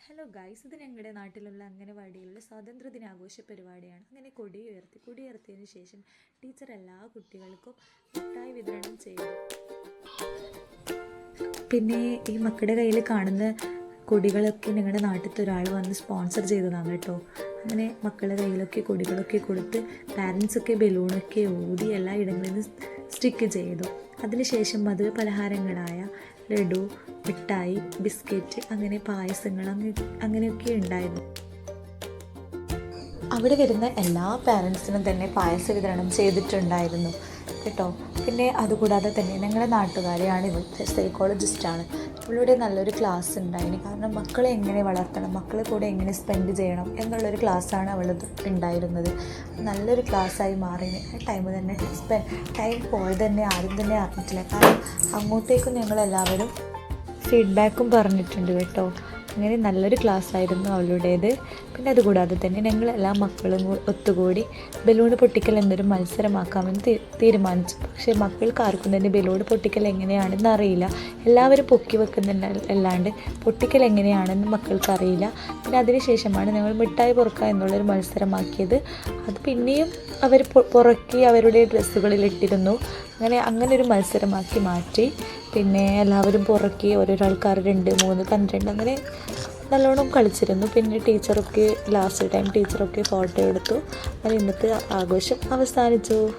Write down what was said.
Hello guys, ഇത് ഞങ്ങളുടെ നാട്ടിലുള്ള അംഗനവാടിയിലുള്ള സ്വാതന്ത്ര്യദിനാഘോഷ പരിപാടിയാണ്. അങ്ങനെ കൊടിയുയർത്തിയതിനു ശേഷം ടീച്ചർ എല്ലാ കുട്ടികൾക്കും മിഠായി വിതരണം ചെയ്തു. പിന്നെ ഈ മക്കളുടെ കയ്യിൽ കാണുന്ന കൊടികളൊക്കെ ഞങ്ങളുടെ നാട്ടിലത്തെ ഒരാൾ വന്ന് സ്പോൺസർ ചെയ്തതാണ് കേട്ടോ. അങ്ങനെ മക്കളുടെ കയ്യിലൊക്കെ കൊടികളൊക്കെ കൊടുത്ത് പാരൻസൊക്കെ ബലൂണൊക്കെ ഊതി എല്ലാ ഇടങ്ങളിലും സ്റ്റിക്ക് ചെയ്തു. അതിനുശേഷം മധുര പലഹാരങ്ങളായ ലഡു, മിഠായി, ബിസ്ക്കറ്റ്, അങ്ങനെ പായസങ്ങൾ അങ്ങനെയൊക്കെ ഉണ്ടായിരുന്നു. അവിടെ വരുന്ന എല്ലാ പാരൻസിനും തന്നെ പായസ വിതരണം ചെയ്തിട്ടുണ്ടായിരുന്നു കേട്ടോ. പിന്നെ അതുകൂടാതെ തന്നെ ഞങ്ങളുടെ നാട്ടുകാരെയാണ് ഇവിടുത്തെ സൈക്കോളജിസ്റ്റാണ്. ഇവളുടെ നല്ലൊരു ക്ലാസ് ഉണ്ടായിരുന്നു. കാരണം മക്കളെ എങ്ങനെ വളർത്തണം, മക്കളെ കൂടെ എങ്ങനെ സ്പെൻഡ് ചെയ്യണം എന്നുള്ളൊരു ക്ലാസ്സാണ് അവൾ ഉണ്ടായിരുന്നത്. നല്ലൊരു ക്ലാസ്സായി മാറി. ആ ടൈം പോയത് തന്നെ ആരും തന്നെ അറിഞ്ഞിട്ടില്ല. കാരണം അങ്ങോട്ടേക്കും ഞങ്ങളെല്ലാവരും ഫീഡ്ബാക്കും പറഞ്ഞിട്ടുണ്ട് കേട്ടോ. അങ്ങനെ നല്ലൊരു ക്ലാസ് ആയിരുന്നു അവളുടേത്. പിന്നെ അതുകൂടാതെ തന്നെ ഞങ്ങളെല്ലാ മക്കളും ഒത്തുകൂടി ബലൂൺ പൊട്ടിക്കൽ എന്നൊരു മത്സരമാക്കാമെന്ന് തീരുമാനിച്ചു. പക്ഷേ മക്കൾക്ക് ആർക്കും തന്നെ ബലൂൺ പൊട്ടിക്കൽ എങ്ങനെയാണെന്ന് അറിയില്ല. എല്ലാവരും പൊക്കി വെക്കുന്നുണ്ടല്ലാണ്ട് പൊട്ടിക്കൽ എങ്ങനെയാണെന്ന് മക്കൾക്ക് അറിയില്ല. പിന്നെ അതിനുശേഷമാണ് ഞങ്ങൾ മിഠായി പൊറുക്കുക എന്നുള്ളൊരു മത്സരമാക്കിയത്. അത് പിന്നെയും അവർ പൊറുക്കി അവരുടെ ഡ്രസ്സുകളിലിട്ടിരുന്നു. അങ്ങനെ ഒരു മത്സരമാക്കി മാറ്റി. പിന്നെ എല്ലാവരും പുറക്കി ഓരോരാൾക്കാർ 2, 3, 12 അങ്ങനെ നല്ലോണം കളിച്ചിരുന്നു. പിന്നെ ടീച്ചറൊക്കെ ലാസ്റ്റ് ടൈം ടീച്ചറൊക്കെ ഫോട്ടോ എടുത്തു. അങ്ങനെ ഇന്നത്തെ ആഘോഷം അവസാനിച്ചു.